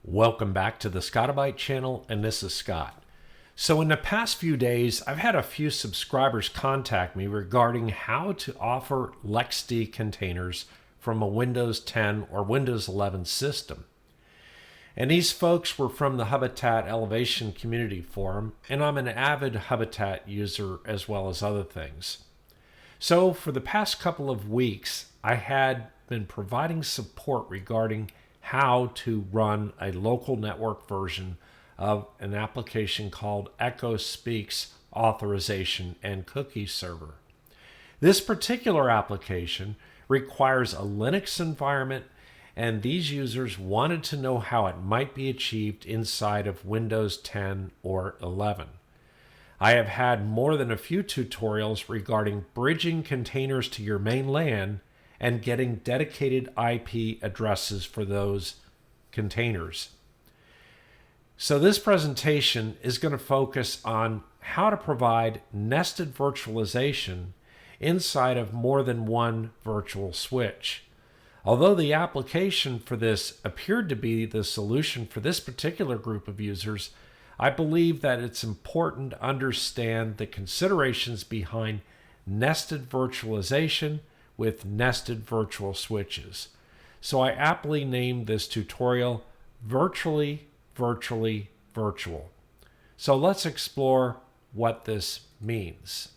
Welcome back to the Scotti-BYTE channel, and this is Scott. So in the past few days, I've had a few subscribers contact me regarding how to offer LXD containers from a Windows 10 or Windows 11 system. And these folks were from the Habitat Elevation Community Forum, and I'm an avid Habitat user as well as other things. So for the past couple of weeks, I had been providing support regarding how to run a local network version of an application called Echo Speaks Authorization and Cookie Server. This particular application requires a Linux environment, and these users wanted to know how it might be achieved inside of Windows 10 or 11. I have had more than a few tutorials regarding bridging containers to your main LAN and getting dedicated IP addresses for those containers. So this presentation is going to focus on how to provide nested virtualization inside of more than one virtual switch. Although the application for this appeared to be the solution for this particular group of users, I believe that it's important to understand the considerations behind nested virtualization with nested virtual switches. So I aptly named this tutorial Virtually, Virtual. So let's explore what this means.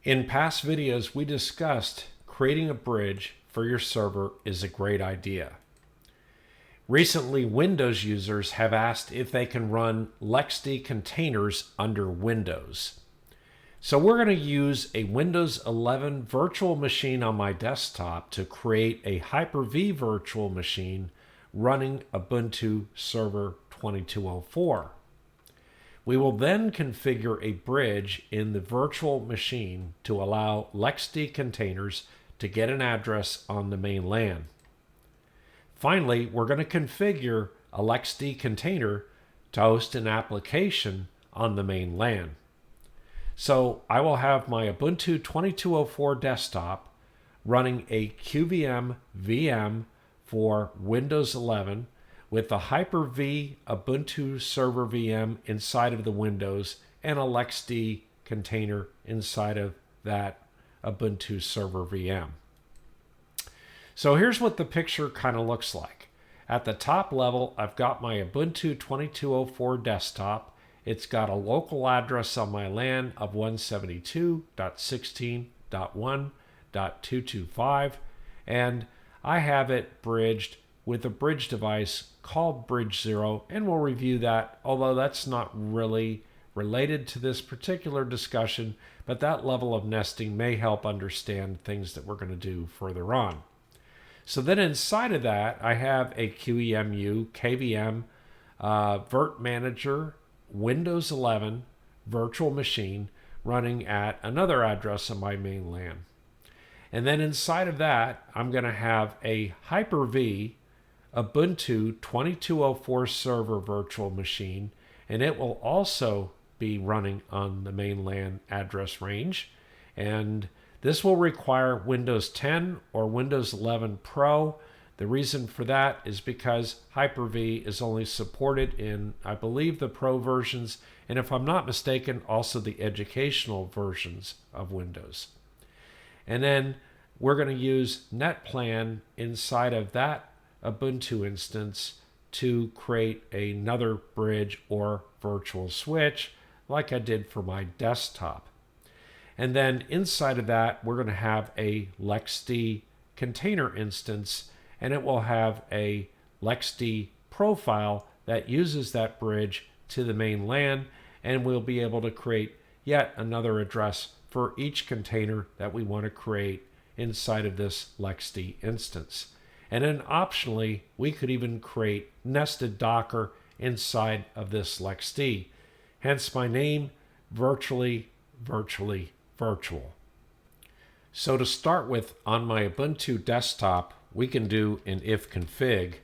In past videos, we discussed creating a bridge for your server is a great idea. Recently, Windows users have asked if they can run LXD containers under Windows. So we're going to use a Windows 11 virtual machine on my desktop to create a Hyper-V virtual machine running Ubuntu Server 2204. We will then configure a bridge in the virtual machine to allow LXD containers to get an address on the main LAN. Finally, we're going to configure a LXD container to host an application on the main LAN. So I will have my Ubuntu 2204 desktop running a QVM VM for Windows 11 with the Hyper-V Ubuntu Server VM inside of the Windows and a LXD container inside of that Ubuntu Server VM. So here's what the picture kind of looks like. At the top level, I've got my Ubuntu 2204 desktop. It's got a local address on my LAN of 172.16.1.225, and I have it bridged with a bridge device called Bridge 0, and we'll review that, although that's not really related to this particular discussion, but that level of nesting may help understand things that we're going to do further on. So then inside of that, I have a QEMU, KVM, Virt Manager, Windows 11 virtual machine running at another address on my main LAN. And then inside of that, I'm going to have a Hyper-V Ubuntu 2204 server virtual machine, and it will also be running on the main LAN address range. And this will require Windows 10 or Windows 11 Pro. The reason for that is because Hyper-V is only supported in, I believe, the Pro versions, and if I'm not mistaken, also the educational versions of Windows. And then we're going to use NetPlan inside of that Ubuntu instance to create another bridge or virtual switch like I did for my desktop. And then inside of that, we're going to have a LXD container instance, and it will have a LXD profile that uses that bridge to the main LAN, and we'll be able to create yet another address for each container that we want to create inside of this LXD instance. And then optionally, we could even create nested Docker inside of this LXD. Hence my name, Virtual. So to start with, on my Ubuntu desktop, we can do an ifconfig.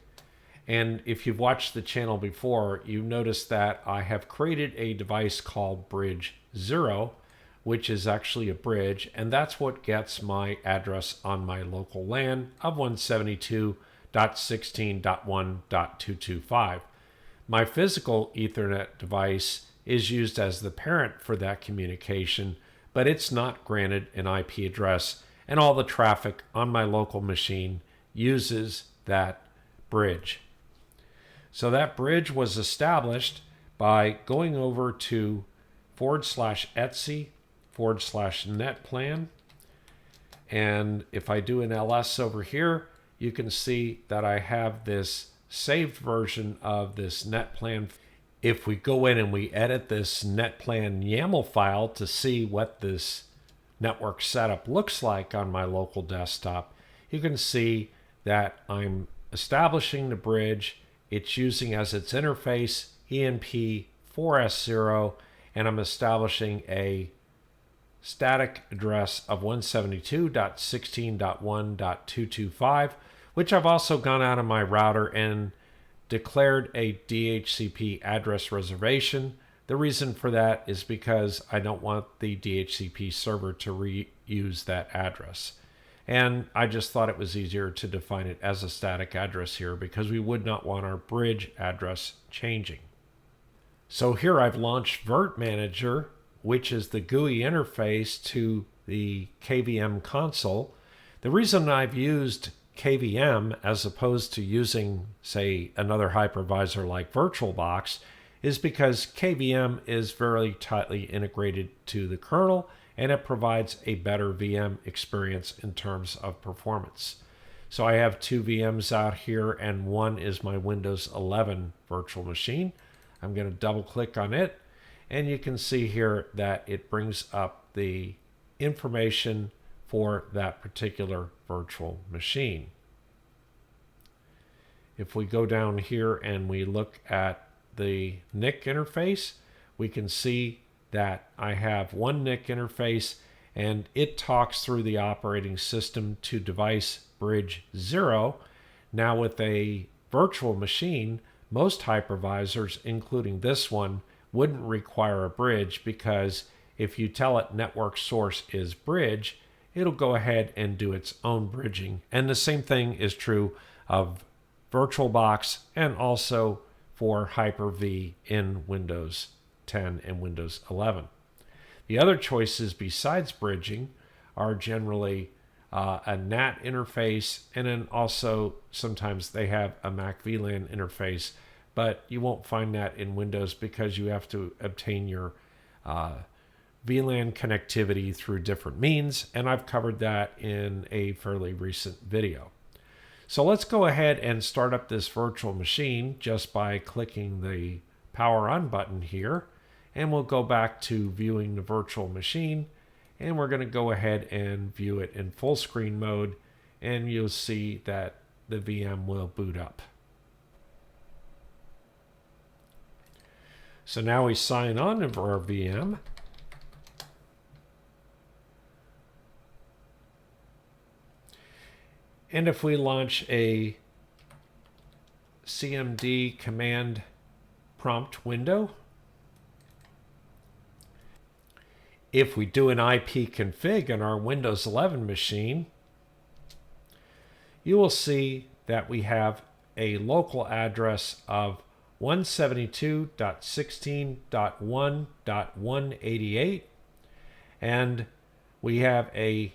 And if you've watched the channel before, you notice that I have created a device called Bridge 0, which is actually a bridge, and that's what gets my address on my local LAN of 172 11.16.1.225. My physical Ethernet device is used as the parent for that communication, but it's not granted an IP address, and all the traffic on my local machine uses that bridge. So that bridge was established by going over to /etc/netplan. And if I do an ls over here, you can see that I have this saved version of this netplan. If we go in and we edit this netplan YAML file to see what this network setup looks like on my local desktop, you can see that I'm establishing the bridge. It's using as its interface ENP4S0, and I'm establishing a static address of 172.16.1.225, which I've also gone out of my router and declared a DHCP address reservation. The reason for that is because I don't want the DHCP server to reuse that address. And I just thought it was easier to define it as a static address here because we would not want our bridge address changing. So here I've launched Virt Manager, which is the GUI interface to the KVM console. The reason I've used KVM as opposed to using, say, another hypervisor like VirtualBox is because KVM is very tightly integrated to the kernel, and it provides a better VM experience in terms of performance. So I have two VMs out here, and one is my Windows 11 virtual machine. I'm going to double click on it, and you can see here that it brings up the information for that particular virtual machine. If we go down here and we look at the NIC interface, we can see that I have one NIC interface, and it talks through the operating system to device bridge 0. Now with a virtual machine, most hypervisors, including this one, wouldn't require a bridge because if you tell it network source is bridge, it'll go ahead and do its own bridging. And the same thing is true of VirtualBox and also for Hyper-V in Windows 10 and Windows 11. The other choices besides bridging are generally a NAT interface, and then also sometimes they have a Mac VLAN interface, but you won't find that in Windows because you have to obtain your VLAN connectivity through different means, and I've covered that in a fairly recent video. So let's go ahead and start up this virtual machine just by clicking the power on button here, and we'll go back to viewing the virtual machine, and we're going to go ahead and view it in full screen mode, and you'll see that the VM will boot up. So now we sign on to our VM. And if we launch a CMD command prompt window, if we do an IP config on our Windows 11 machine, you will see that we have a local address of 172.16.1.188, and we have a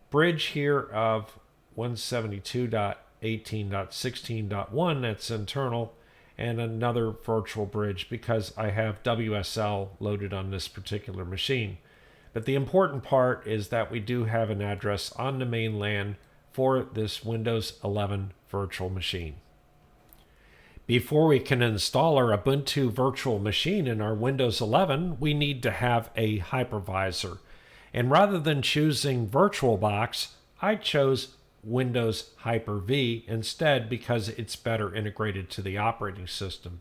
bridge here of 172.18.16.1 that's internal, and another virtual bridge because I have WSL loaded on this particular machine. But the important part is that we do have an address on the main LAN for this Windows 11 virtual machine. Before we can install our Ubuntu virtual machine in our Windows 11, we need to have a hypervisor. And rather than choosing VirtualBox, I chose Windows Hyper-V instead because it's better integrated to the operating system.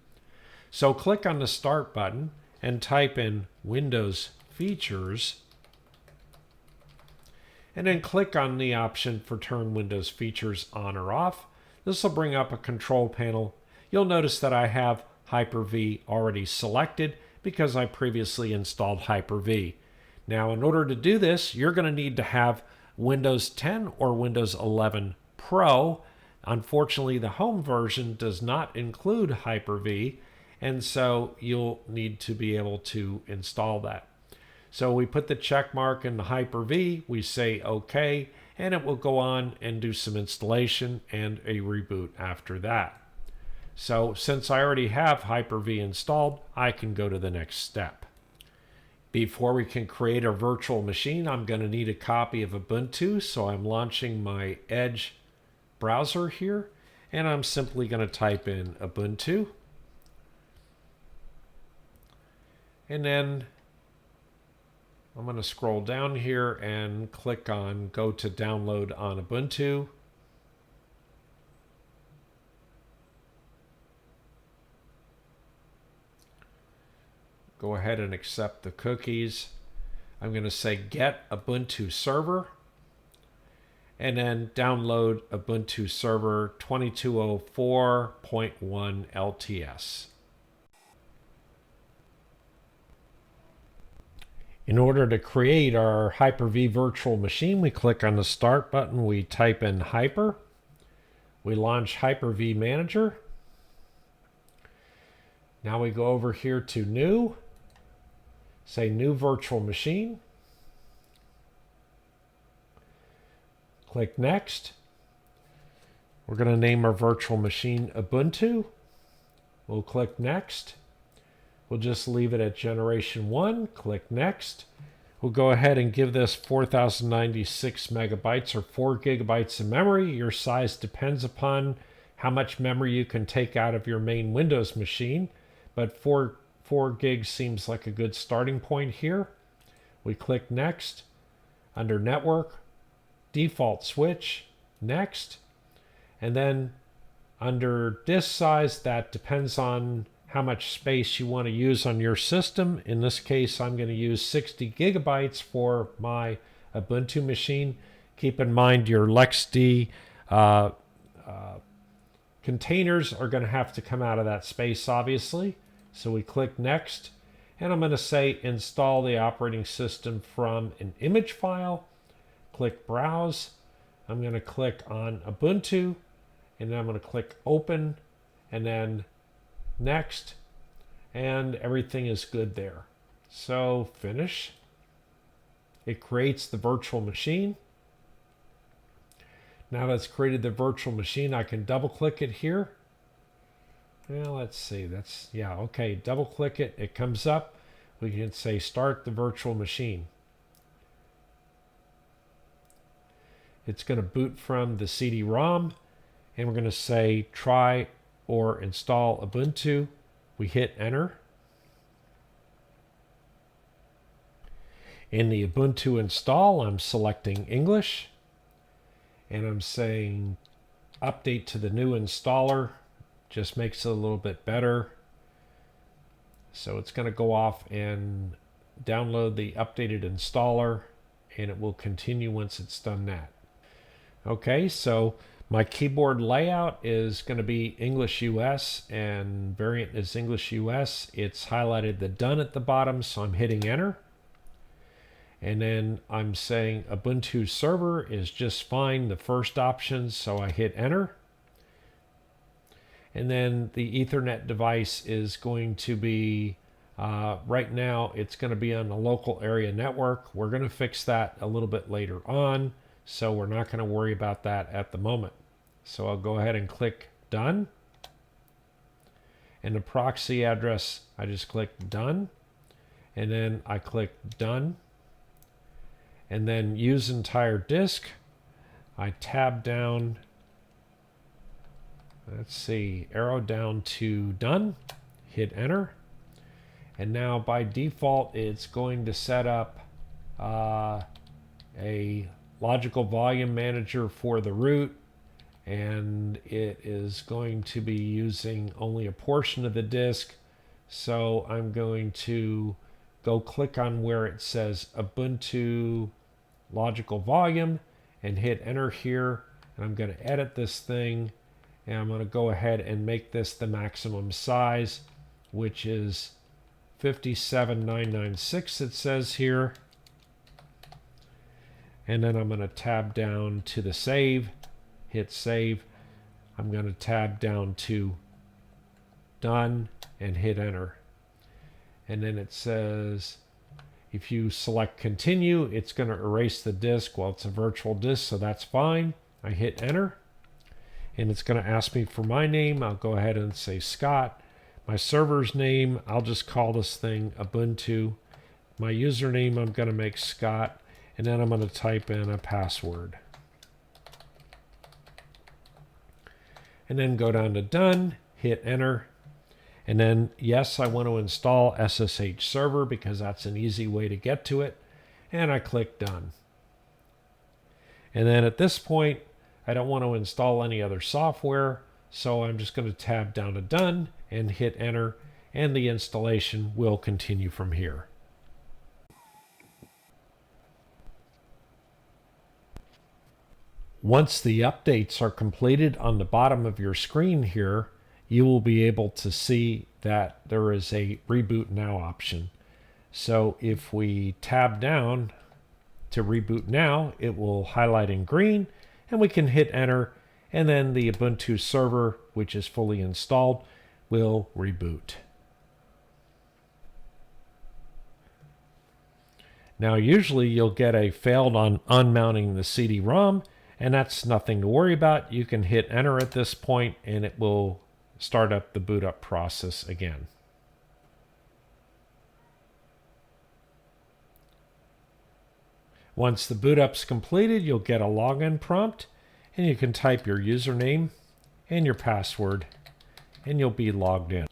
So click on the Start button and type in Windows Features, and then click on the option for Turn Windows Features on or off. This will bring up a control panel. You'll notice that I have Hyper-V already selected because I previously installed Hyper-V. Now, in order to do this, you're going to need to have Windows 10 or Windows 11 Pro. Unfortunately, the home version does not include Hyper-V, and so you'll need to be able to install that. So we put the check mark in the Hyper-V, we say OK, and it will go on and do some installation and a reboot after that. So since I already have Hyper-V installed, I can go to the next step. Before we can create a virtual machine, I'm going to need a copy of Ubuntu, so I'm launching my Edge browser here, and I'm simply going to type in Ubuntu. And then I'm going to scroll down here and click on Go to Download on Ubuntu. Go ahead and accept the cookies. I'm going to say Get Ubuntu Server, and then download Ubuntu Server 2204.1 LTS. In order to create our Hyper-V virtual machine, we click on the Start button, we type in Hyper, we launch Hyper-V Manager. Now we go over here to New, say New Virtual Machine, click Next. We're going to name our virtual machine Ubuntu. We'll click Next. We'll just leave it at generation 1. Click Next. We'll go ahead and give this 4096 megabytes or 4 gigabytes of memory. Your size depends upon how much memory you can take out of your main Windows machine, but 4 gigs seems like a good starting point here. We click Next. Under Network, Default Switch, Next. And then under disk size, that depends on how much space you want to use on your system. In this case, I'm going to use 60 gigabytes for my Ubuntu machine. Keep in mind your LXD containers are going to have to come out of that space, obviously. So we click Next, and I'm going to say install the operating system from an image file. Click Browse. I'm going to click on Ubuntu, and then I'm going to click Open, and then Next, and everything is good there. So finish. It creates the virtual machine. Now that's created the virtual machine, I can double click it here. Well, let's see, okay, double click it, it comes up. We can say start the virtual machine. It's going to boot from the CD-ROM, and we're going to say try or install Ubuntu. We hit enter. In the Ubuntu install, I'm selecting English, and I'm saying update to the new installer. Just makes it a little bit better. So it's going to go off and download the updated installer, and it will continue once it's done that. Okay, so my keyboard layout is going to be English US, and variant is English US. It's highlighted the done at the bottom, so I'm hitting enter. And then I'm saying Ubuntu Server is just fine, the first option, so I hit enter. And then the Ethernet device is going to be, right now, it's going to be on the local area network. We're going to fix that a little bit later on, so we're not going to worry about that at the moment. So I'll go ahead and click Done. And the proxy address, I just click Done. And then I click Done. And then Use Entire Disk. I tab down, let's see, arrow down to Done. Hit Enter. And now by default, it's going to set up a logical volume manager for the root, and it is going to be using only a portion of the disk. So I'm going to go click on where it says Ubuntu logical volume and hit enter here, and I'm going to edit this thing, and I'm going to go ahead and make this the maximum size, which is 57996 it says here. And then I'm going to tab down to the save, hit save. I'm going to tab down to Done and hit Enter. And then it says, if you select Continue, it's going to erase the disk. Well, it's a virtual disk, so that's fine. I hit Enter, and it's going to ask me for my name. I'll go ahead and say Scott. My server's name, I'll just call this thing Ubuntu. My username, I'm going to make Scott, and then I'm going to type in a password. And then go down to Done, hit Enter. And then, yes, I want to install SSH Server because that's an easy way to get to it. And I click Done. And then at this point, I don't want to install any other software, so I'm just going to tab down to Done and hit Enter, and the installation will continue from here. Once the updates are completed, on the bottom of your screen here, you will be able to see that there is a Reboot Now option. So if we tab down to Reboot Now, it will highlight in green, and we can hit Enter, and then the Ubuntu server, which is fully installed, will reboot. Now usually you'll get a failed on unmounting the CD-ROM, and that's nothing to worry about. You can hit Enter at this point, and it will start up the boot up process again. Once the boot up's completed, you'll get a login prompt, and you can type your username and your password, and you'll be logged in.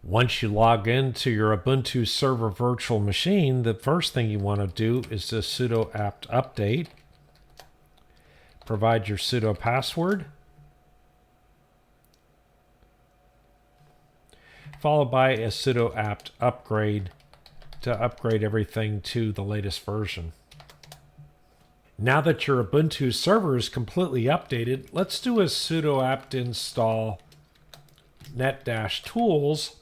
Once you log in to your Ubuntu Server virtual machine, the first thing you want to do is the sudo apt update. Provide your sudo password, followed by a sudo apt upgrade to upgrade everything to the latest version. Now that your Ubuntu server is completely updated, let's do a sudo apt install net-tools.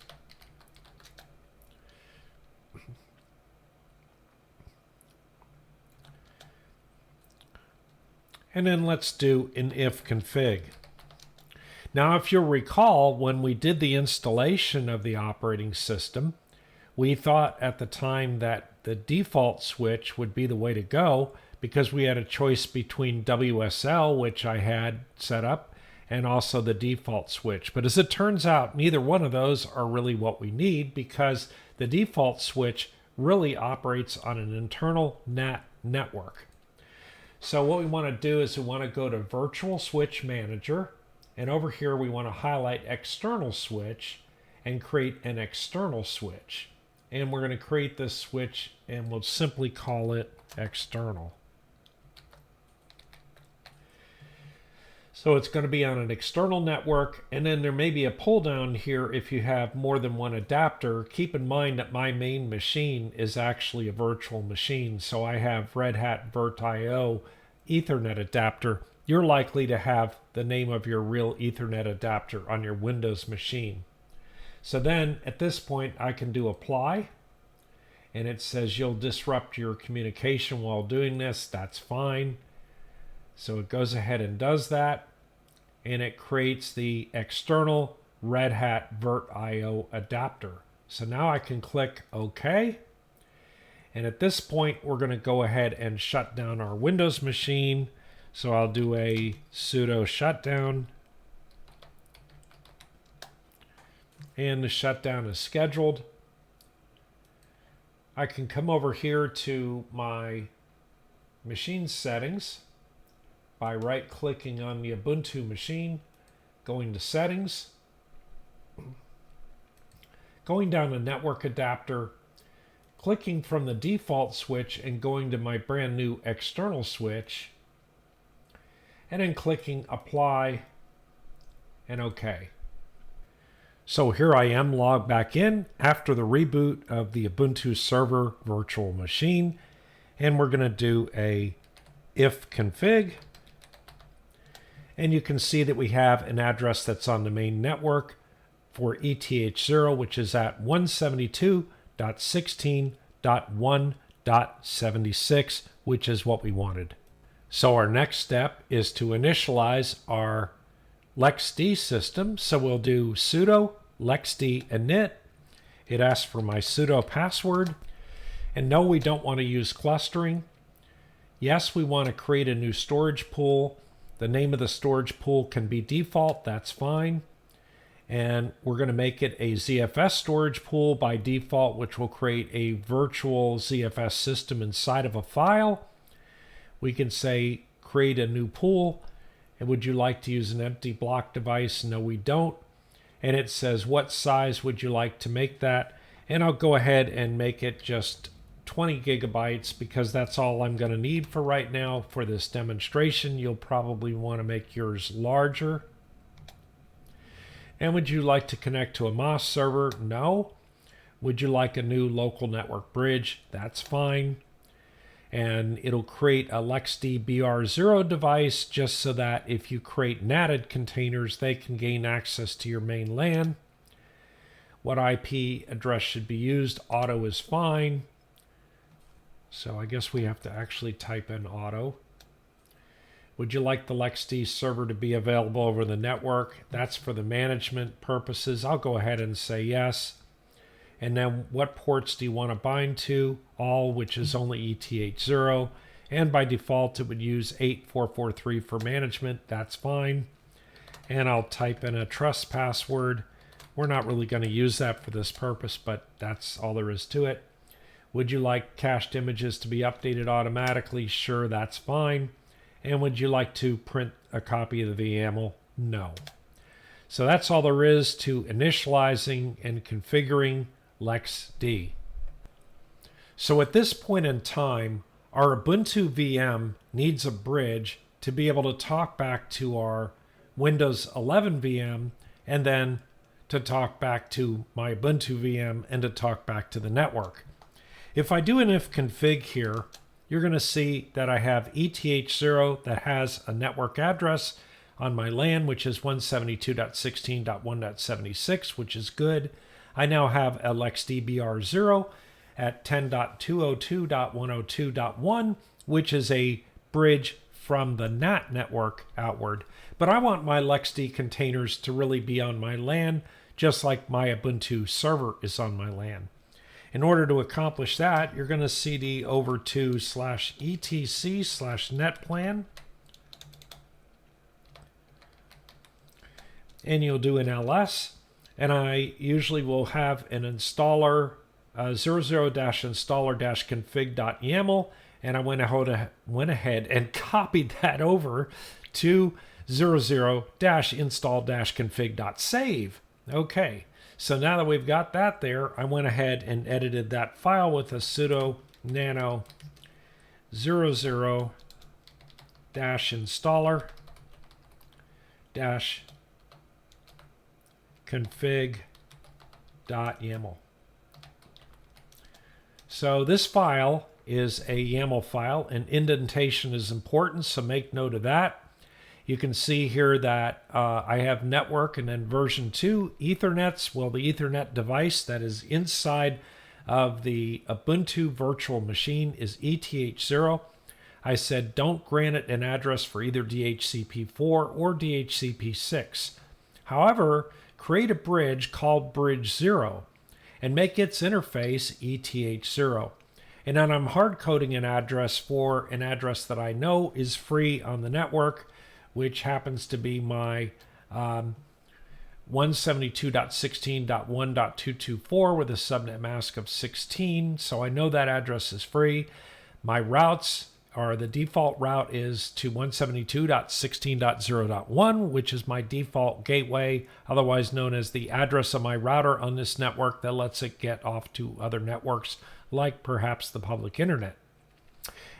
And then let's do an if config. Now, if you'll recall, when we did the installation of the operating system, we thought at the time that the default switch would be the way to go because we had a choice between WSL, which I had set up, and also the default switch. But as it turns out, neither one of those are really what we need because the default switch really operates on an internal NAT network. So what we want to do is we want to go to Virtual Switch Manager, and over here we want to highlight External Switch and create an external switch. And we're going to create this switch and we'll simply call it External. So it's going to be on an external network, and then there may be a pull down here if you have more than one adapter. Keep in mind that my main machine is actually a virtual machine, so I have Red Hat VirtIO Ethernet adapter. You're likely to have the name of your real Ethernet adapter on your Windows machine. So then at this point I can do apply, and it says you'll disrupt your communication while doing this. That's fine. So it goes ahead and does that, and it creates the external Red Hat VirtIO adapter. So now I can click OK. And at this point, we're going to go ahead and shut down our Windows machine. So I'll do a sudo shutdown. And the shutdown is scheduled. I can come over here to my machine settings by right-clicking on the Ubuntu machine, going to Settings, going down to Network Adapter, clicking from the default switch and going to my brand new external switch, and then clicking Apply and OK. So here I am logged back in after the reboot of the Ubuntu server virtual machine, and we're going to do a if config. And you can see that we have an address that's on the main network for ETH0, which is at 172.16.1.76, which is what we wanted. So our next step is to initialize our LXD system. So we'll do sudo LXD init. It asks for my sudo password. And no, we don't want to use clustering. Yes, we want to create a new storage pool. The name of the storage pool can be default. That's fine. And we're going to make it a ZFS storage pool by default, which will create a virtual ZFS system inside of a file. We can say create a new pool. And would you like to use an empty block device? No, we don't. And it says what size would you like to make that? And I'll go ahead and make it just 20 gigabytes because that's all I'm going to need for right now for this demonstration. You'll probably want to make yours larger. And would you like to connect to a MOS server? No. Would you like a new local network bridge? That's fine. And it'll create a LXD BR0 device just so that if you create NATed containers, they can gain access to your main LAN. What IP address should be used? Auto is fine. So I guess we have to actually type in auto. Would you like the LXD server to be available over the network? That's for the management purposes. I'll go ahead and say yes. And then what ports do you want to bind to? All, which is only ETH0. And by default, it would use 8443 for management. That's fine. And I'll type in a trust password. We're not really going to use that for this purpose, but that's all there is to it. Would you like cached images to be updated automatically? Sure, that's fine. And would you like to print a copy of the YAML? No. So that's all there is to initializing and configuring LXD. So at this point in time, our Ubuntu VM needs a bridge to be able to talk back to our Windows 11 VM and then to talk back to my Ubuntu VM and to talk back to the network. If I do an ifconfig here, you're going to see that I have ETH0 that has a network address on my LAN, which is 172.16.1.76, which is good. I now have LXDBR0 at 10.202.102.1, which is a bridge from the NAT network outward. But I want my LXD containers to really be on my LAN, just like my Ubuntu server is on my LAN. In order to accomplish that, you're going to cd over to /etc/netplan. And you'll do an ls. And I usually will have an installer 00-installer-config.yaml. And I went ahead and copied that over to 00-install-config.save. Okay. So now that we've got that there, I went ahead and edited that file with a sudo nano 00-installer-config.yaml. So this file is a YAML file, and indentation is important, so make note of that. You can see here that I have network and then version 2 Ethernets. Well, the Ethernet device that is inside of the Ubuntu virtual machine is ETH0. I said don't grant it an address for either DHCP4 or DHCP6. However, create a bridge called bridge0 and make its interface ETH0. And then I'm hard coding an address for an address that I know is free on the network, which happens to be my 172.16.1.224 with a subnet mask of 16. So I know that address is free. My routes are, the default route is to 172.16.0.1, which is my default gateway, otherwise known as the address of my router on this network that lets it get off to other networks, like perhaps the public internet.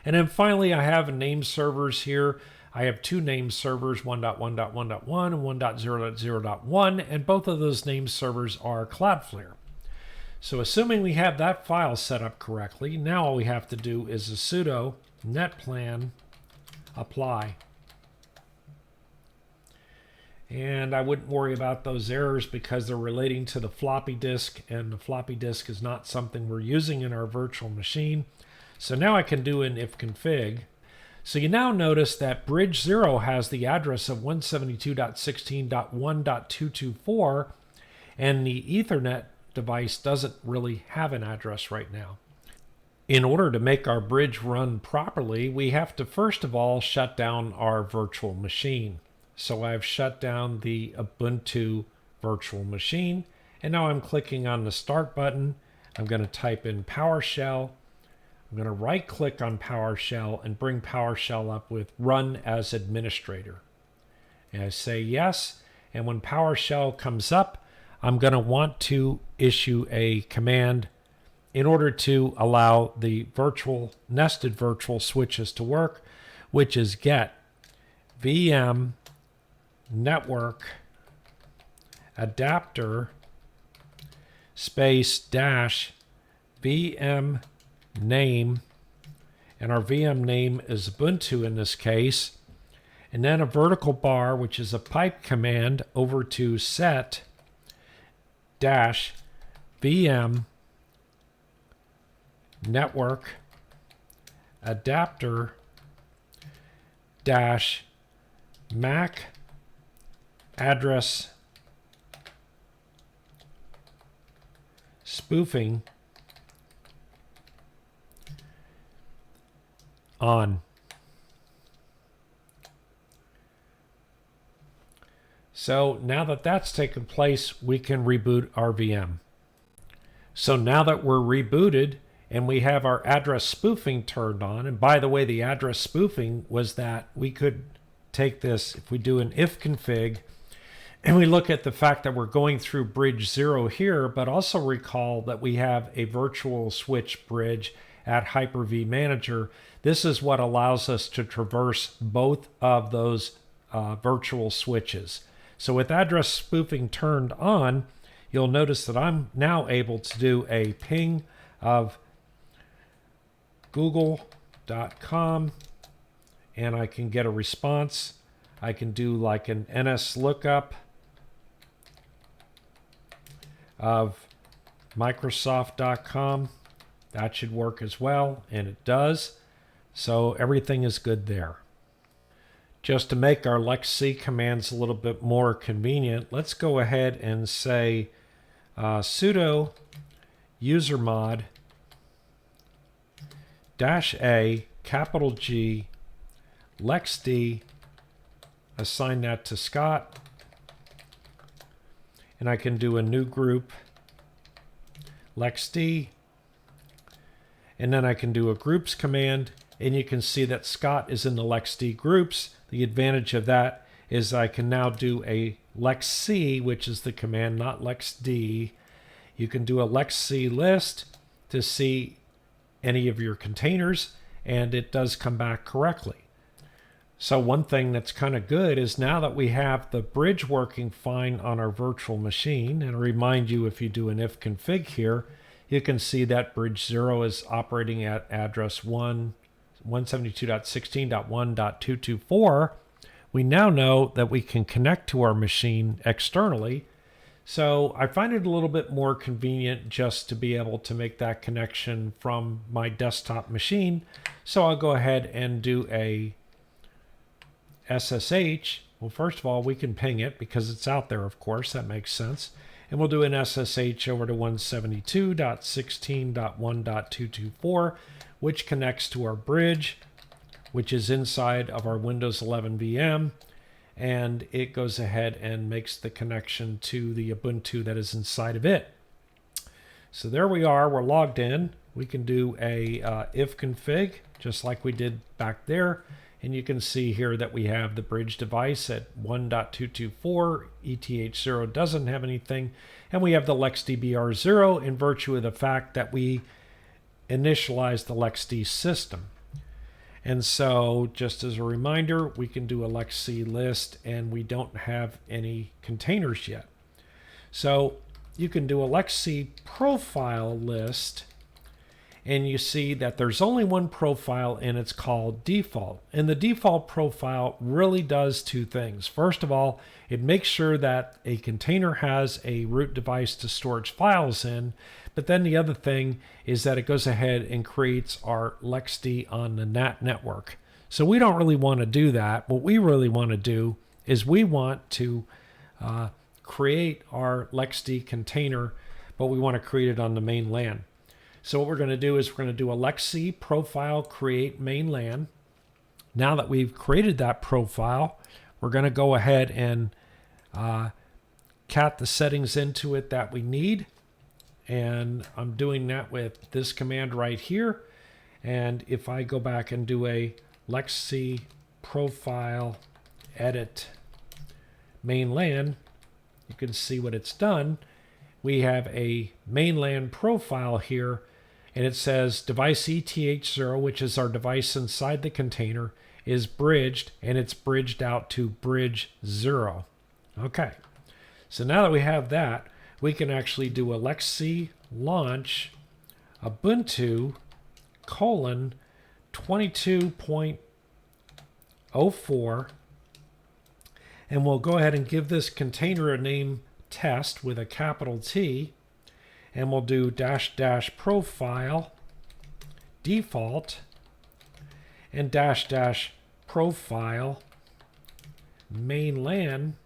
And then finally, I have name servers here. I have two name servers, 1.1.1.1 and 1.0.0.1, and both of those name servers are Cloudflare. So assuming we have that file set up correctly, now all we have to do is a sudo netplan apply. And I wouldn't worry about those errors because they're relating to the floppy disk, and the floppy disk is not something we're using in our virtual machine. So now I can do an ifconfig. So you now notice that bridge 0 has the address of 172.16.1.224, and the Ethernet device doesn't really have an address right now. In order to make our bridge run properly, we have to first of all shut down our virtual machine. So I've shut down the Ubuntu virtual machine, and now I'm clicking on the Start button. I'm going to type in PowerShell. I'm going to right-click on PowerShell and bring PowerShell up with Run as Administrator. And I say yes, and when PowerShell comes up, I'm going to want to issue a command in order to allow the nested virtual switches to work, which is get VM network adapter space dash VM name, and our VM name is Ubuntu in this case, and then a vertical bar, which is a pipe command, over to set dash VM network adapter dash MAC address spoofing on. So now that that's taken place, we can reboot our VM. So now that we're rebooted and we have our address spoofing turned on, and by the way, the address spoofing was that we could take this, if we do an if config, and we look at the fact that we're going through bridge 0 here, but also recall that we have a virtual switch bridge at Hyper-V Manager. This is what allows us to traverse both of those virtual switches. So with address spoofing turned on, you'll notice that I'm now able to do a ping of google.com, and I can get a response. I can do like an NS lookup of Microsoft.com. That should work as well, and it does. So everything is good there. Just to make our LexC commands a little bit more convenient, let's go ahead and say sudo usermod -a capital G LexD, assign that to Scott, and I can do a new group LexD, and then I can do a groups command, and you can see that Scott is in the LexD groups. The advantage of that is I can now do a LexC, which is the command, not LexD. You can do a LexC list to see any of your containers, and it does come back correctly. So one thing that's kind of good is now that we have the bridge working fine on our virtual machine, and I remind you, if you do an if config here, you can see that bridge 0 is operating at address 172.16.1.224. We now know that we can connect to our machine externally. So I find it a little bit more convenient just to be able to make that connection from my desktop machine. So I'll go ahead and do a SSH. Well, first of all, we can ping it because it's out there, of course. That makes sense. And we'll do an SSH over to 172.16.1.224, which connects to our bridge, which is inside of our Windows 11 VM. And it goes ahead and makes the connection to the Ubuntu that is inside of it. So there we are. We're logged in. We can do a if config, just like we did back there. And you can see here that we have the bridge device at 1.224. ETH0 doesn't have anything. And we have the LexDBR0 in virtue of the fact that we initialized the LexD system. And so, just as a reminder, we can do a LexC list, and we don't have any containers yet. So you can do a LexC profile list, and you see that there's only one profile, and it's called default. And the default profile really does two things. First of all, it makes sure that a container has a root device to store its files in. But then the other thing is that it goes ahead and creates our LexD on the NAT network. So we don't really want to do that. What we really want to do is we want to create our LXD container, but we want to create it on the main LAN. So what we're going to do is we're going to do a LXC profile create main LAN. Now that we've created that profile, we're going to go ahead and cat the settings into it that we need. And I'm doing that with this command right here. And if I go back and do a LXC profile edit main LAN, you can see what it's done. We have a main LAN profile here, and it says device ETH0, which is our device inside the container, is bridged, and it's bridged out to bridge 0. Okay, so now that we have that, we can actually do a LXC launch Ubuntu colon 22.04, and we'll go ahead and give this container a name test with a capital T, and we'll do -- profile default and -- profile main LAN.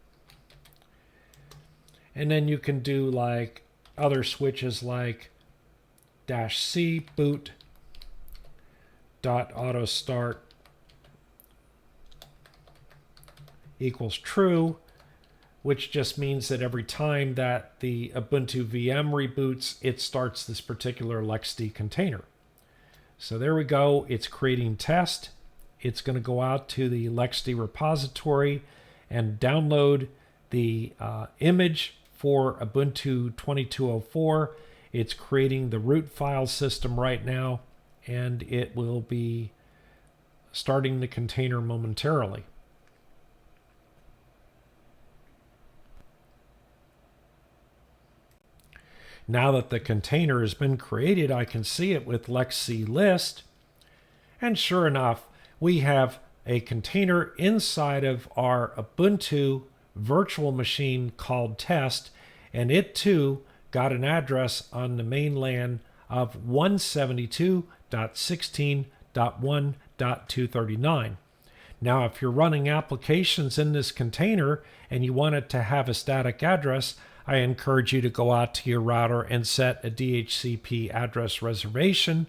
And then you can do like other switches like -C boot .auto start equals true, which just means that every time that the Ubuntu VM reboots, it starts this particular LXD container. So there we go. It's creating test. It's going to go out to the LXD repository and download the image for Ubuntu 2204. It's creating the root file system right now, and it will be starting the container momentarily. Now that the container has been created, I can see it with LXC list. And sure enough, we have a container inside of our Ubuntu virtual machine called test, and it too got an address on the main LAN of 172.16.1.239. Now, if you're running applications in this container and you want it to have a static address, I encourage you to go out to your router and set a DHCP address reservation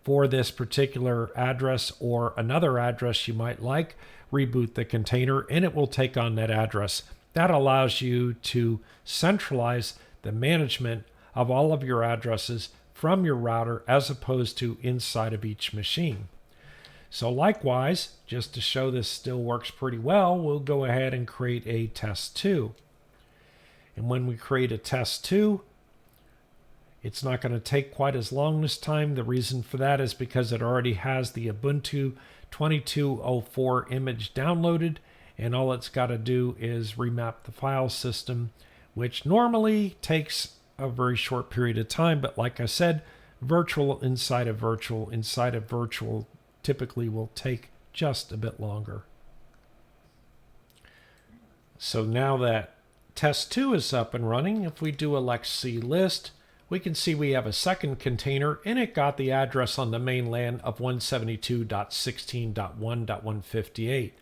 for this particular address or another address you might like. Reboot the container and it will take on that address. That allows you to centralize the management of all of your addresses from your router as opposed to inside of each machine. So likewise, just to show this still works pretty well, we'll go ahead and create a test2. And when we create a test2, it's not going to take quite as long this time. The reason for that is because it already has the Ubuntu 2204 image downloaded, and all it's got to do is remap the file system, which normally takes a very short period of time. But like I said, virtual inside of virtual typically will take just a bit longer. So now that test2 is up and running, if we do a LXC list, we can see we have a second container, and it got the address on the main LAN of 172.16.1.158.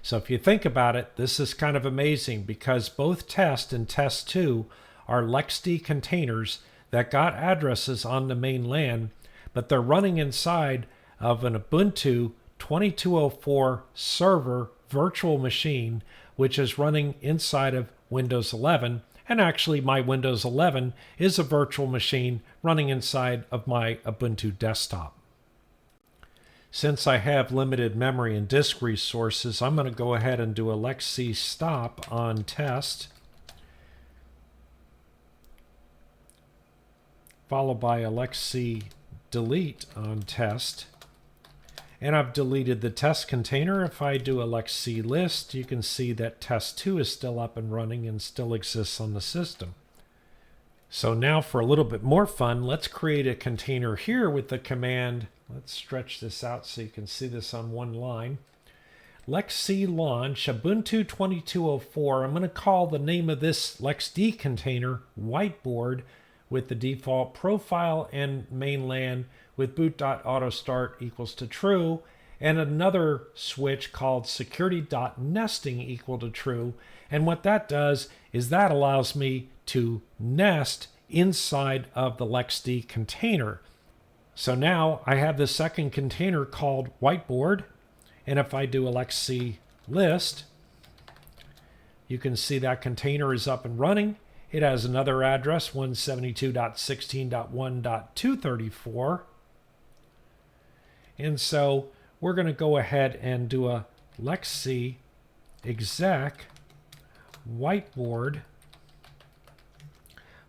So if you think about it, this is kind of amazing because both test and test2 are LXD containers that got addresses on the main LAN, but they're running inside of an Ubuntu 2204 server virtual machine, which is running inside of Windows 11. And actually, my Windows 11 is a virtual machine running inside of my Ubuntu desktop. Since I have limited memory and disk resources, I'm going to go ahead and do a LXC stop on test, followed by a LXC delete on test. And I've deleted the test container. If I do a LXC list, you can see that test2 is still up and running and still exists on the system. So now for a little bit more fun, let's create a container here with the command. Let's stretch this out so you can see this on one line. LXC launch Ubuntu 2204. I'm going to call the name of this LXD container whiteboard with the default profile and main LAN with boot.autostart equals to true, and another switch called security.nesting equal to true. And what that does is that allows me to nest inside of the LXD container. So now I have the second container called whiteboard, and if I do a LXC list, you can see that container is up and running. It has another address, 172.16.1.234. And so we're going to go ahead and do a LXC exec whiteboard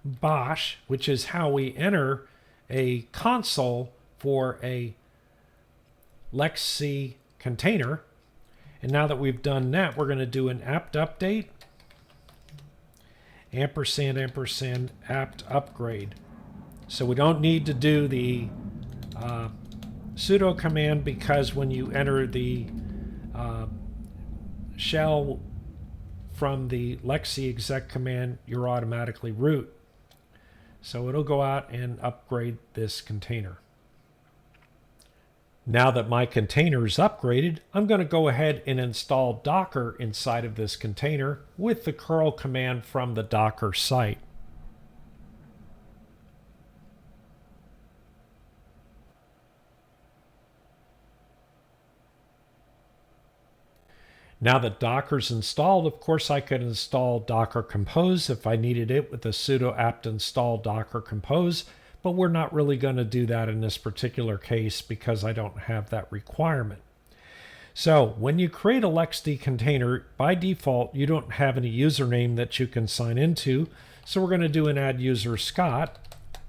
bosh, which is how we enter a console for a LXC container. And now that we've done that, we're going to do an apt update, ampersand, ampersand, apt upgrade. So we don't need to do the sudo command, because when you enter the shell from the LXC exec command, you're automatically root. So it'll go out and upgrade this container. Now that my container is upgraded, I'm going to go ahead and install Docker inside of this container with the curl command from the Docker site. Now that Docker's installed, of course, I could install Docker Compose if I needed it with the sudo apt install Docker Compose, but we're not really going to do that in this particular case because I don't have that requirement. So when you create a LXD container, by default, you don't have any username that you can sign into. So we're going to do an add user Scott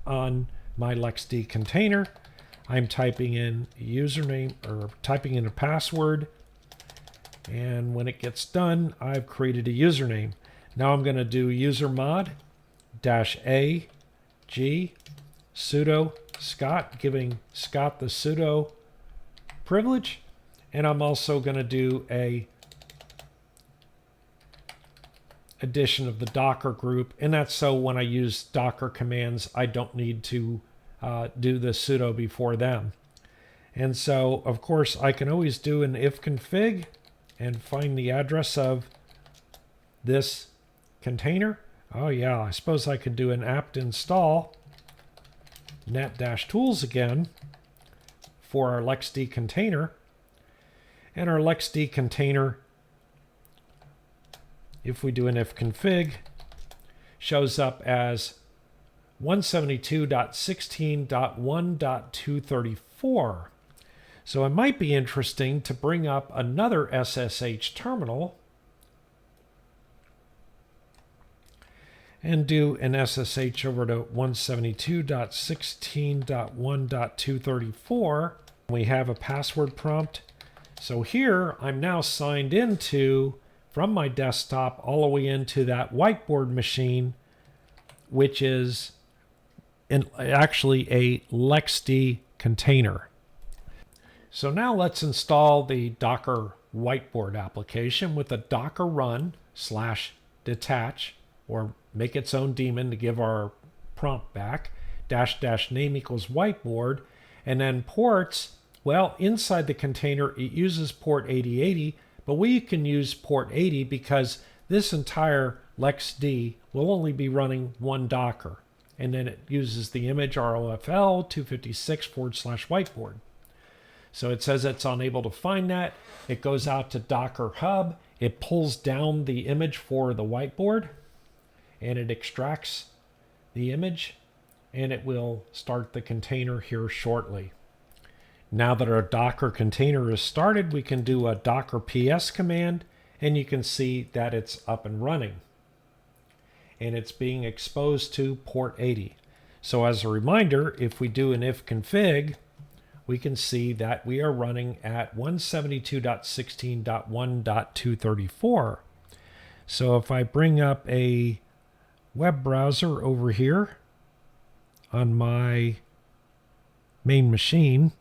on my LXD container. I'm typing in a username or typing in a password. And when it gets done, I've created a username. Now I'm going to do usermod -a g sudo Scott, giving Scott the sudo privilege. And I'm also going to do a addition of the Docker group. And that's so when I use Docker commands, I don't need to do the sudo before them. And so, of course, I can always do an ifconfig and find the address of this container. Oh yeah, I suppose I could do an apt install net-tools again for our LXD container. And our LXD container, if we do an ifconfig, shows up as 172.16.1.234. So it might be interesting to bring up another SSH terminal and do an SSH over to 172.16.1.234. We have a password prompt. So here I'm now signed into, from my desktop all the way into that whiteboard machine, which is actually a LXD container. So now let's install the Docker whiteboard application with a docker run /detach, or make its own daemon to give our prompt back, --name equals whiteboard, and then ports. Well, inside the container, it uses port 8080, but we can use port 80 because this entire LXD will only be running one Docker. And then it uses the image ROFL 256/whiteboard. So it says it's unable to find that. It goes out to Docker Hub. It pulls down the image for the whiteboard, and it extracts the image, and it will start the container here shortly. Now that our Docker container is started, we can do a docker ps command, and you can see that it's up and running. And it's being exposed to port 80. So as a reminder, if we do an ifconfig, we can see that we are running at 172.16.1.234. So if I bring up a web browser over here on my main machine,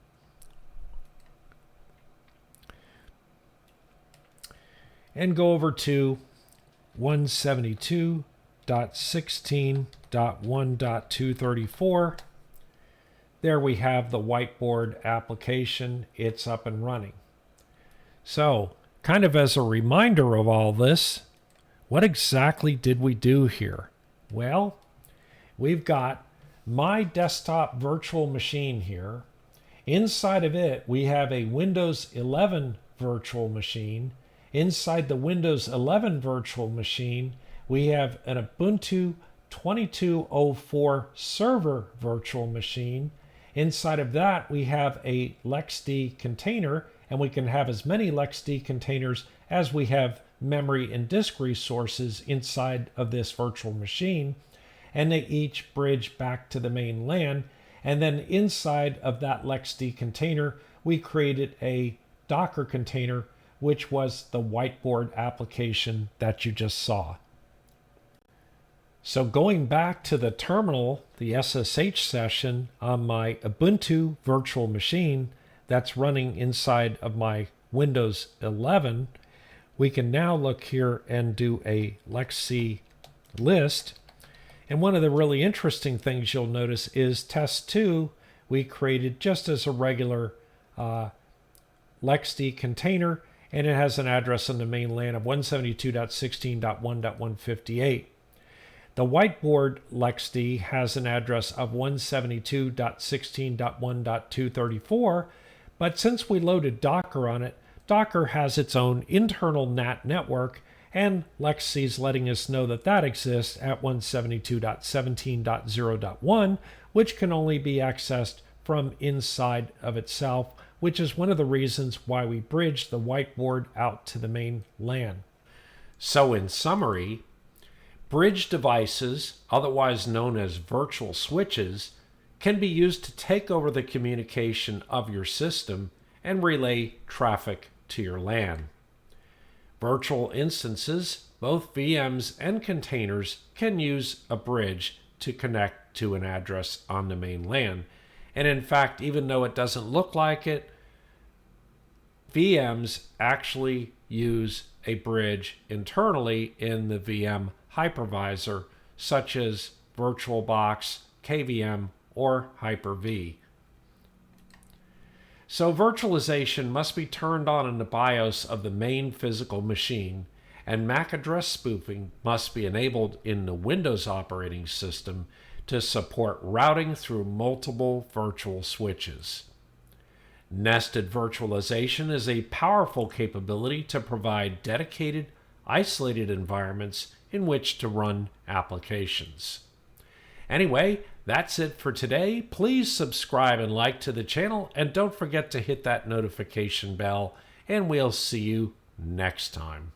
and go over to 172.16.1.234, there we have the whiteboard application. It's up and running. So, kind of as a reminder of all this, what exactly did we do here? Well, we've got my desktop virtual machine here. Inside of it, we have a Windows 11 virtual machine. Inside the Windows 11 virtual machine, we have an Ubuntu 2204 server virtual machine. Inside of that, we have a LXD container, and we can have as many LXD containers as we have memory and disk resources inside of this virtual machine, and they each bridge back to the main LAN. And then inside of that LXD container, we created a Docker container, which was the whiteboard application that you just saw. So going back to the terminal, the SSH session on my Ubuntu virtual machine that's running inside of my Windows 11, we can now look here and do a LXC list. And one of the really interesting things you'll notice is test2 we created just as a regular LXD container, and it has an address on the main LAN of 172.16.1.158. The whiteboard LXD has an address of 172.16.1.234, but since we loaded Docker on it, Docker has its own internal NAT network, and LXC is letting us know that that exists at 172.17.0.1, which can only be accessed from inside of itself, which is one of the reasons why we bridged the whiteboard out to the main LAN. So in summary, bridge devices, otherwise known as virtual switches, can be used to take over the communication of your system and relay traffic to your LAN. Virtual instances, both VMs and containers, can use a bridge to connect to an address on the main LAN. And in fact, even though it doesn't look like it, VMs actually use a bridge internally in the VM hypervisor, such as VirtualBox, KVM, or Hyper-V. So virtualization must be turned on in the BIOS of the main physical machine, and MAC address spoofing must be enabled in the Windows operating system to support routing through multiple virtual switches. Nested virtualization is a powerful capability to provide dedicated, isolated environments in which to run applications. Anyway, that's it for today. Please subscribe and like to the channel, and don't forget to hit that notification bell, and we'll see you next time.